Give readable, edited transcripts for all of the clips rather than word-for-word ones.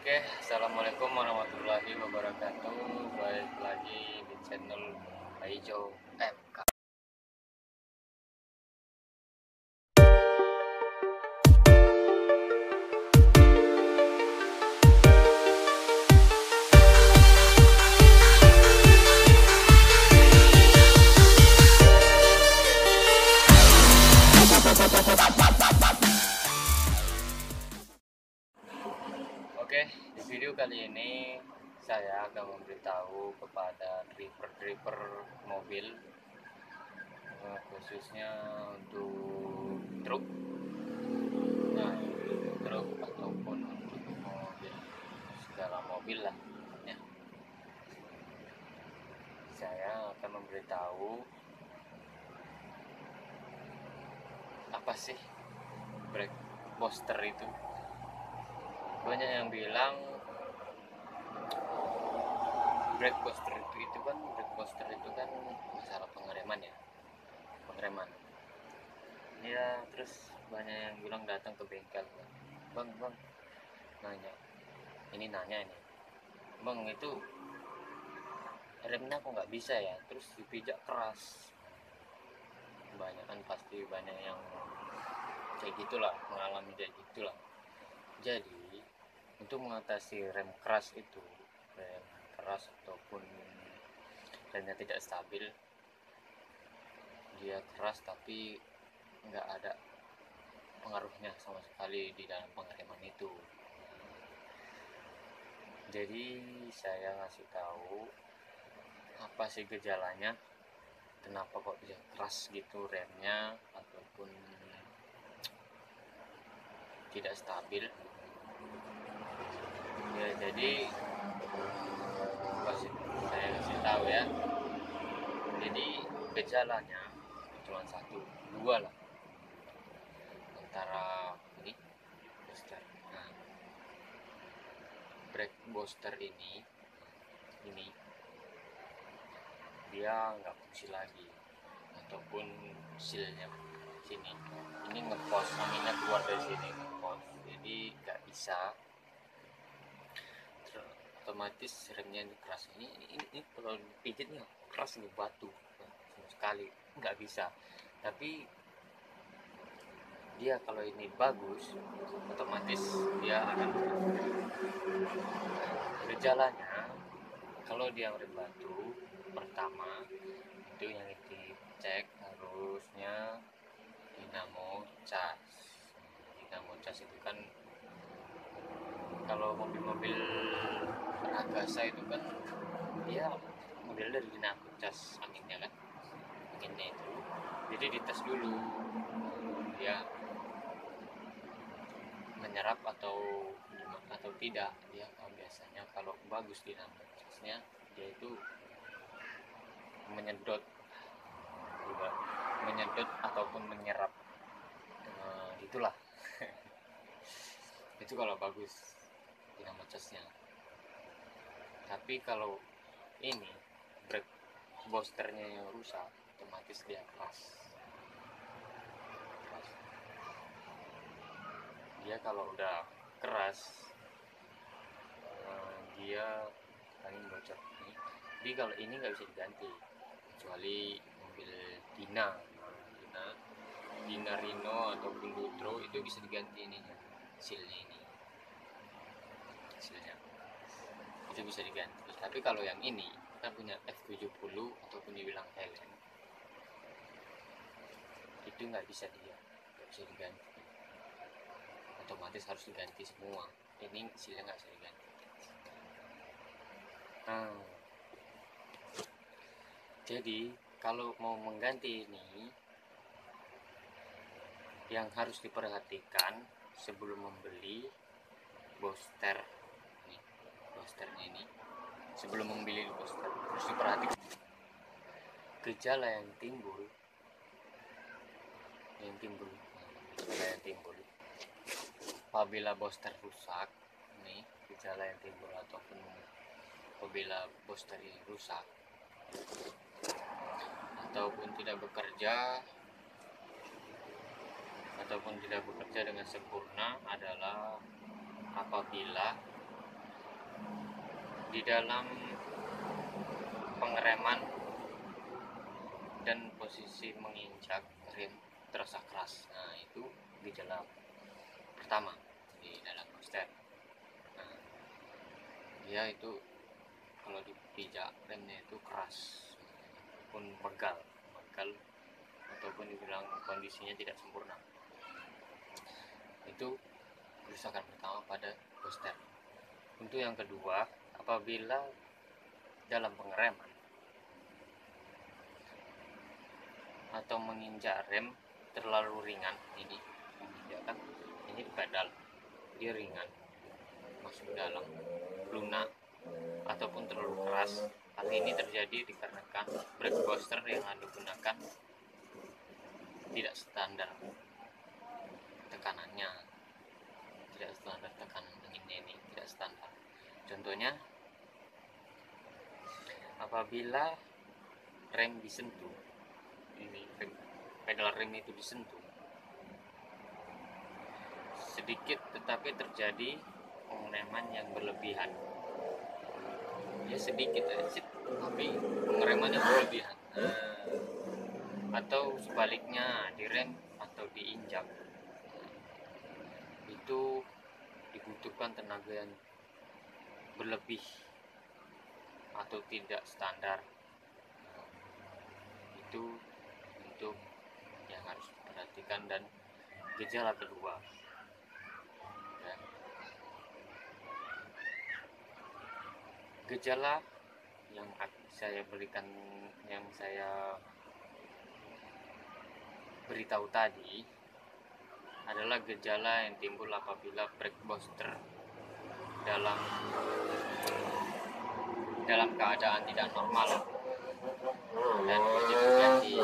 Oke, assalamualaikum warahmatullahi wabarakatuh. Balik lagi di channel Haijo MK. Oke, di video kali ini saya akan memberitahu kepada driver-driver mobil, khususnya untuk truk, truk ataupun untuk mobil, segala mobil lah. Ya. Saya akan memberitahu apa sih brake booster itu. Banyak yang bilang brake booster itu kan masalah pengereman ya. Terus banyak yang bilang datang ke bengkel, bang nanya ini bang, itu remnya kok nggak bisa ya, terus dipijak keras. Pasti banyak yang kayak gitulah, mengalami kayak gitulah. Jadi untuk mengatasi rem keras ataupun remnya tidak stabil, dia keras tapi nggak ada pengaruhnya sama sekali di dalam pengereman itu. Jadi saya ngasih tahu apa sih gejalanya, kenapa kok bisa keras gitu remnya ataupun tidak stabil ya. Jadi saya kasih tahu ya. Jadi gejalanya cuma dua lah, antara ini booster. Nah, brake booster ini dia nggak fungsi lagi, ataupun sealnya sini ini ngepos, anginnya keluar dari sini ngepos, jadi nggak bisa. Otomatis remnya ini keras, ini kalau dipijit nih keras nih, batu sama sekali nggak bisa. Tapi dia kalau ini bagus, otomatis dia akan gejalanya. Kalau dia rem batu, pertama itu yang dicek harusnya dinamo cas itu kan, kalau mobil-mobil Agasa itu kan dia model dari dinamo cas anginnya itu. Jadi dites dulu dia menyerap atau tidak. Dia biasanya kalau bagus dinamo casnya, dia itu menyedot ataupun menyerap, itulah. Itu kalau bagus dinamo casnya. Tapi kalau ini brake boosternya yang rusak, otomatis dia keras. Dia kalau udah keras, dia angin bocor ini. Jadi kalau ini nggak bisa diganti kecuali mobil Dina Rino ataupun Dutro, itu bisa diganti ininya, sealnya itu bisa diganti. Tapi kalau yang ini kita punya F70 ataupun dibilang Helen, itu nggak bisa diganti, otomatis harus diganti semua. Ini sealnya nggak bisa diganti. Jadi kalau mau mengganti ini, yang harus diperhatikan sebelum membeli boosternya ini, sebelum membeli booster harus diperhatikan gejala yang timbul apabila booster rusak. Nih gejala yang timbul ataupun apabila booster ini rusak ataupun tidak bekerja dengan sempurna adalah apabila di dalam pengereman dan posisi menginjak rem terasa keras. Nah, itu gejala pertama di dalam Boxster. Nah, dia itu kalau dipijak remnya itu keras pun pegal ataupun dibilang kondisinya tidak sempurna. Itu kerusakan pertama pada Boxster. Untuk yang kedua, apabila dalam pengereman atau menginjak rem terlalu ringan, ini kan ini pedal dia ringan masuk dalam lunak ataupun terlalu keras. Hal ini terjadi dikarenakan brake booster yang Anda gunakan tidak standar tekanannya, tidak standar tekanan anginnya, ini tidak standar. Contohnya, apabila rem disentuh, ini pedal rem itu disentuh sedikit, tetapi terjadi pengereman yang berlebihan. Ya sedikit tapi pengereman yang berlebihan. Atau sebaliknya, direm atau diinjak, itu dibutuhkan tenaga yang berlebih atau tidak standar. Itu untuk yang harus diperhatikan. Dan gejala kedua, ya, gejala yang saya beritahu tadi adalah gejala yang timbul apabila brake booster dalam keadaan tidak normal dan wajib diganti.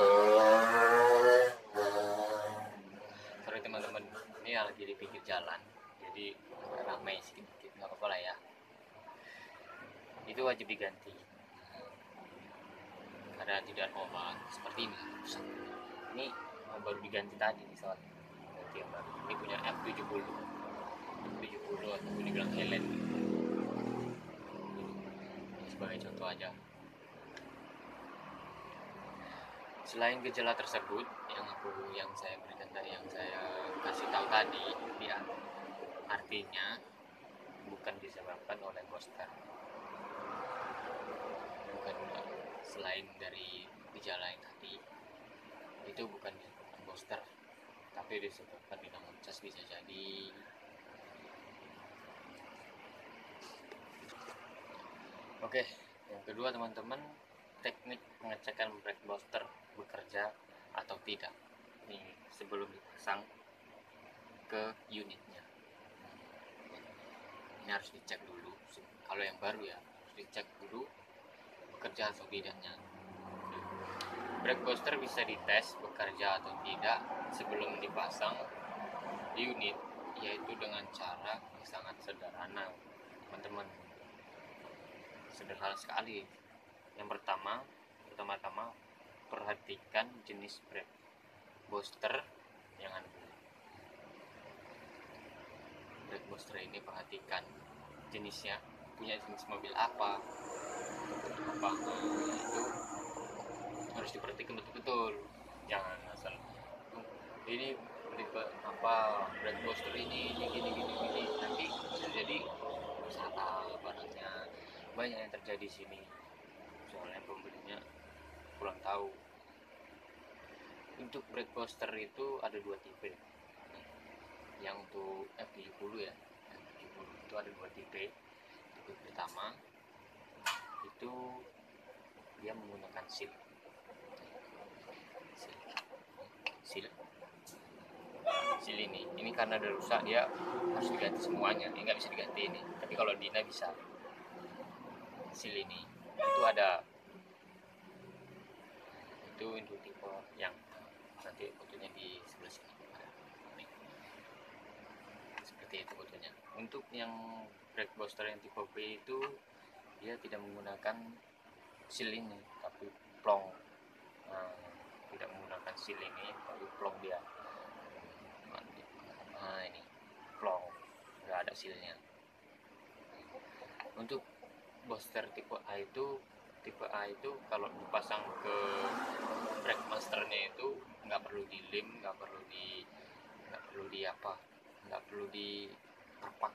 Sorry teman-teman, ini lagi di pinggir jalan, jadi ramai sedikit, nggak apa-apa lah ya. Itu wajib diganti karena tidak normal seperti ini. Ini baru diganti tadi nih, soalnya ganti yang baru. Ini punya F70 ataupun dibilang Helen. Ini sebagai contoh aja. Selain gejala tersebut yang saya berikan tadi, yang saya kasih tahu tadi, ya artinya bukan disebabkan oleh Boxster. Bukan, selain dari gejala yang tadi, itu bukan disebabkan Boxster, tapi disebabkan dinamo cas bisa jadi. Oke, yang kedua teman-teman, teknik pengecekan brake booster bekerja atau tidak. Ini sebelum dipasang ke unitnya, ini harus dicek dulu. Kalau yang baru ya harus dicek dulu bekerja atau tidaknya. Brake booster bisa dites bekerja atau tidak sebelum dipasang di unit, yaitu dengan cara yang sangat sederhana teman-teman. Sederhana sekali. Yang pertama-tama perhatikan jenis brake booster yang Anda beli. Brake booster ini perhatikan jenisnya, punya jenis mobil apa, itu harus diperhatikan betul-betul. Jangan asal ini brake booster ini gini, nanti bisa jadi salah barangnya. Banyak yang terjadi di sini, soalnya pembelinya kurang tahu. Untuk brake booster itu ada dua tipe. Yang untuk F70 ya, F70 itu ada dua tipe. Tipe pertama itu dia menggunakan seal ini karena udah rusak, dia harus diganti semuanya. Ini nggak bisa diganti ini, tapi kalau Dina bisa. Seal ini itu ada, itu untuk tipe yang nanti fotonya di sebelah sini. Seperti itu fotonya. Untuk yang brake booster yang tipe B itu dia tidak menggunakan seal ini, tapi plong. Tidak menggunakan seal ini, tapi plong dia. Nah ini plong, nggak ada sealnya. Untuk booster tipe A itu kalau dipasang ke brake masternya itu nggak perlu di lem, nggak perlu di apa, nggak perlu di perpak,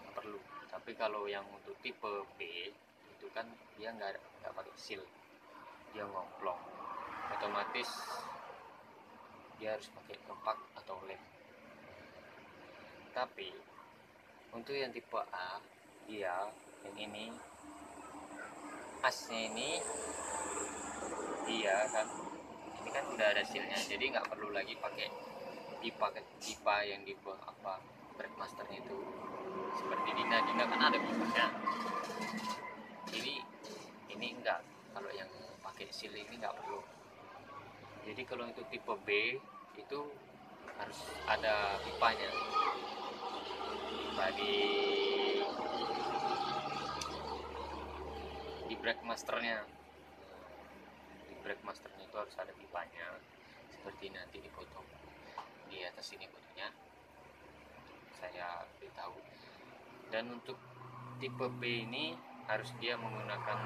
nggak perlu. Tapi kalau yang untuk tipe B itu kan dia nggak pakai seal, dia ngomplong, otomatis dia harus pakai perpak atau lem. Tapi untuk yang tipe A, dia yang ini asnya ini dia kan ini kan udah ada sealnya, jadi nggak perlu lagi pakai pipa yang di bawah apa brake masternya itu seperti Dina kan ada pipanya. Ini enggak, kalau yang pakai seal ini nggak perlu. Jadi kalau untuk tipe B itu harus ada pipanya, pipa di brake masternya. Di brake masternya itu harus ada pipanya, seperti nanti di foto di atas ini fotonya saya beritahu. Dan untuk tipe B ini harus dia menggunakan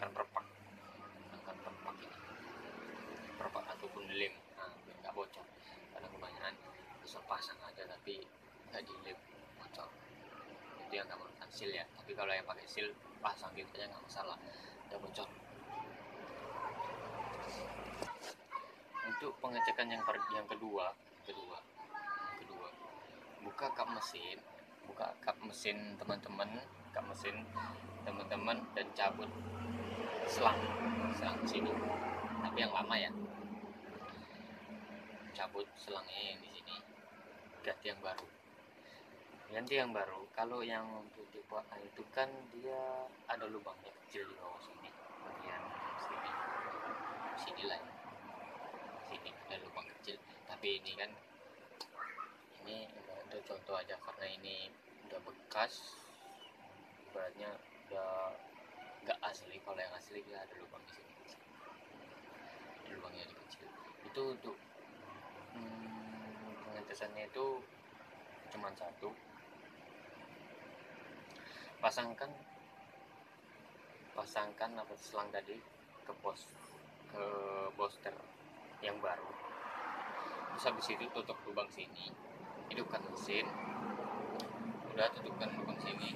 perpak ini, perpak ataupun lem, biar nggak bocor. Karena kebanyakan asal pasang aja tapi nggak di lem, bocor. Itu yang nggak menggunakan seal ya. Tapi kalau yang pakai seal pasang gitu aja nggak masalah, nggak bocor. Untuk pengecekan yang kedua, buka kap mesin teman-teman dan cabut selang sini, tapi yang lama ya. Cabut selangnya yang di sini, ganti yang baru. Kalau yang untuk tipe A itu kan dia ada lubangnya kecil di bawah sini, bagian sini lah ya. Sini ada lubang kecil, tapi ini kan ini itu contoh aja karena ini udah bekas, ibaratnya udah nggak asli. Kalau yang asli dia ada lubang di sini, lubangnya kecil. Itu untuk pengetesannya itu cuma satu. Pasangkan apa selang tadi ke booster yang baru. Terus habis itu tutup lubang sini, hidupkan mesin, udah tutupkan lubang sini.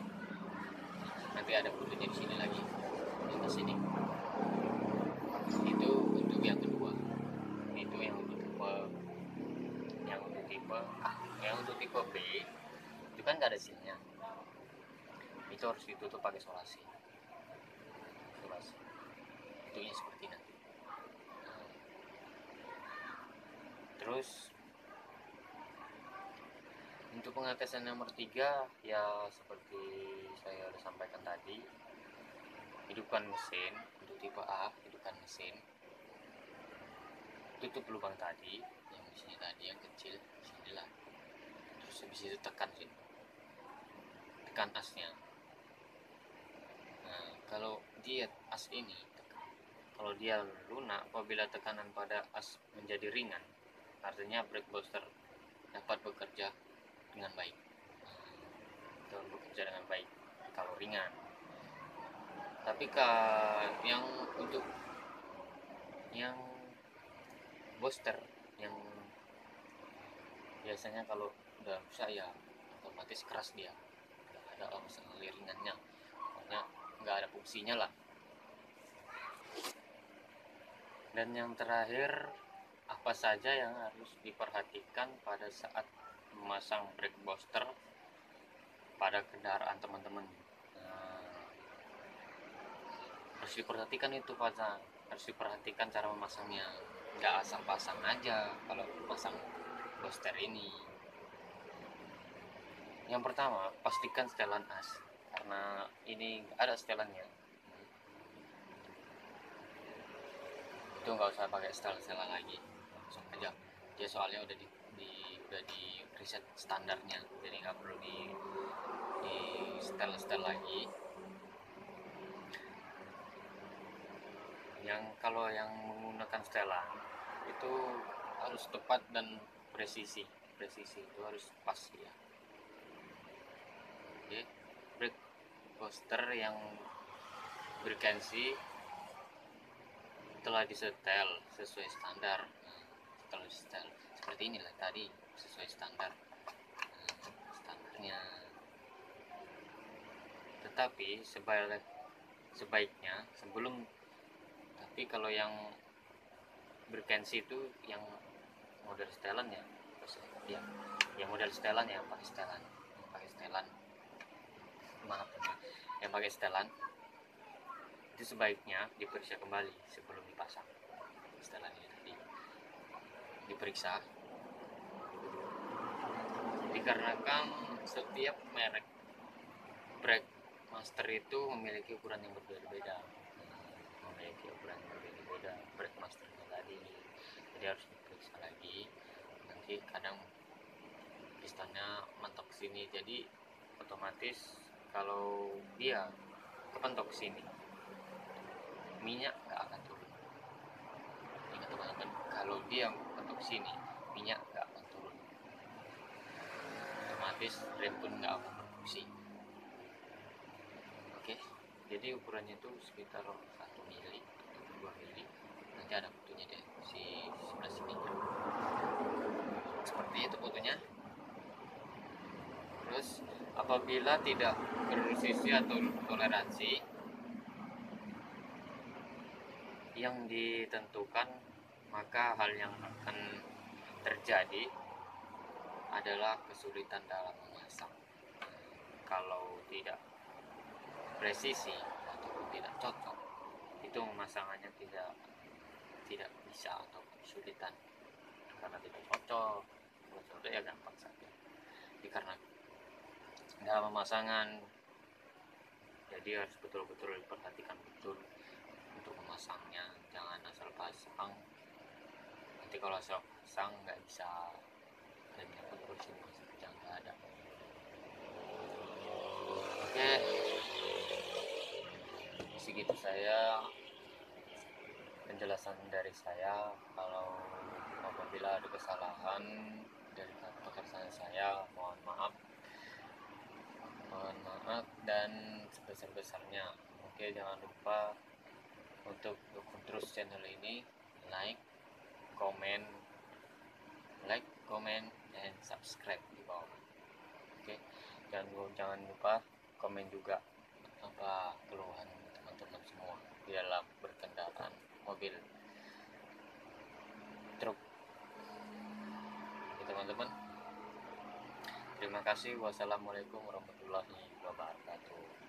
Nanti ada putihnya di sini lagi, di atas sini. Itu untuk yang kedua. Itu yang untuk tipe B itu kan nggak ada sealnya, itu harus ditutup pakai solasi. Bentuknya seperti nanti. Terus untuk pengetesan nomor 3 ya seperti saya udah sampaikan tadi, hidupkan mesin. Untuk tipe A, hidupkan mesin, tutup lubang tadi yang di sini tadi yang kecil, sinilah. Terus habis itu tekan asnya. Nah, kalau dia as ini, kalau dia lunak, apabila tekanan pada as menjadi ringan, artinya brake booster dapat bekerja dengan baik. Kalau ringan. Tapi yang untuk yang booster yang biasanya kalau udah rusak ya otomatis keras, dia nggak ada masalah ringannya, pokoknya nggak ada fungsinya lah. Dan yang terakhir, apa saja yang harus diperhatikan pada saat memasang brake booster pada kendaraan teman-teman? Harus diperhatikan itu, harus diperhatikan cara memasangnya. Nggak asal pasang aja kalau pasang booster ini. Yang pertama, pastikan setelan as, karena ini ada setelannya. Itu nggak usah pakai setelan lagi, langsung aja. Dia soalnya udah di preset standarnya, jadi nggak perlu di setel lagi. Kalau yang menggunakan setelan itu harus tepat dan presisi. presisi, itu harus pas ya. Oke, brake booster yang bergensi telah disetel sesuai standar. Setelah disetel seperti inilah tadi, sesuai standar. Standarnya. Tetapi sebaiknya sebelum, tapi kalau yang bergensi itu yang model setelan ya, yang model setelan ya, pakai setelan, maaf, yang pakai setelan itu sebaiknya diperiksa kembali sebelum dipasang. Setelannya tadi diperiksa, dikarenakan setiap merek brake master itu memiliki ukuran yang berbeda-beda, brake masternya tadi, jadi harus diperiksa lagi. Nanti kadang pistonnya mentok sini, jadi otomatis kalau dia kepentok sini, minyak nggak akan turun. Ingat teman-teman, kalau dia kepentok sini, minyak nggak akan turun, otomatis rem pun nggak akan berfungsi. Oke, jadi ukurannya itu sekitar 1 mili atau 2 mili, nanti ada fotonya deh si sebelah sini, seperti itu fotonya. Terus apabila tidak berresisi atau toleransi yang ditentukan, maka hal yang akan terjadi adalah kesulitan dalam memasang. Kalau tidak presisi atau tidak cocok, itu pemasangannya tidak bisa atau kesulitan karena tidak cocok. Kalau ya gampang saja. Karena dalam pemasangan, jadi harus betul-betul diperhatikan betul untuk memasangnya, jangan asal pasang. Nanti kalau asal pasang nggak bisa, remnya pun terusin jangan, nggak ada. Oke, segitu saya penjelasan dari saya. Kalau apabila ada kesalahan dari pekerjaan saya, mohon maaf dan sebesar-besarnya. Oke, jangan lupa untuk dukung terus channel ini, like, comment, dan subscribe di bawah. Oke, jangan lupa komen juga apa keluhan teman-teman semua di dalam berkendaraan mobil truk. Oke teman-teman, terima kasih. Wassalamualaikum warahmatullahi wabarakatuh.